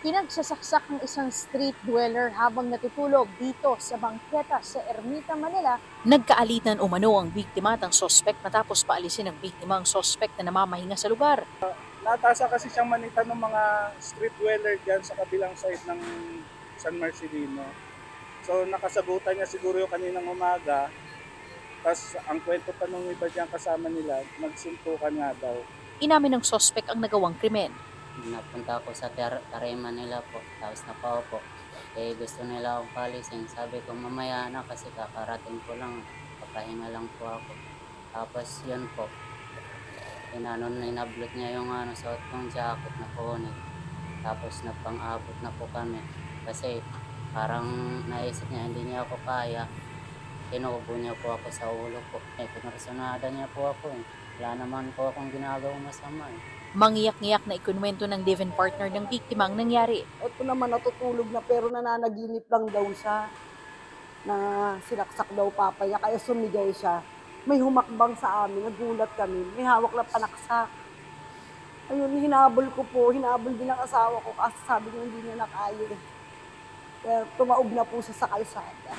Pinagsasaksak ng isang street dweller habang natutulog dito sa bangketa sa Ermita, Manila. Nagkaalitan umano ang biktima at ang sospek matapos paalisin ng biktima ang sospek na namamahinga sa lugar. Natasa kasi siyang manita ng mga street dweller dyan sa kabilang side ng San Marcelino. So nakasagutan niya siguro yung kaninang umaga. Tapos ang kwento pa nung iba dyan kasama nila, nagsuntukan nga daw. Inamin ng sospek ang nagawang krimen. Napunta ako sa Tarema nila po, tapos napaupo. Eh gusto nila akong palisin. Sabi ko mamaya na kasi kakarating ko lang, papahinga lang po ako. Tapos yun po, inablot niya yung suot kong jacket na kunin. Tapos napang-abot na po kami. Kasi parang naisip niya hindi niya ako kaya. Tinubo niya po ako sa ulo po. Pinarasonada niya po ako eh. Wala naman po akong ginagawang masama eh. Mangiyak-ngiyak na ikunwento ng live-in partner ng biktima ang nangyari. Ito naman natutulog na pero nananaginip lang daw siya na sinaksak daw papa niya kaya sumigaw siya. May humakbang sa amin, nagulat kami, may hawak na panaksak. Ayun, hinabol ko po, hinabol din ang asawa ko kasi sabi niya hindi niya na kaya. Kaya tumaob na po siya sa kalsada.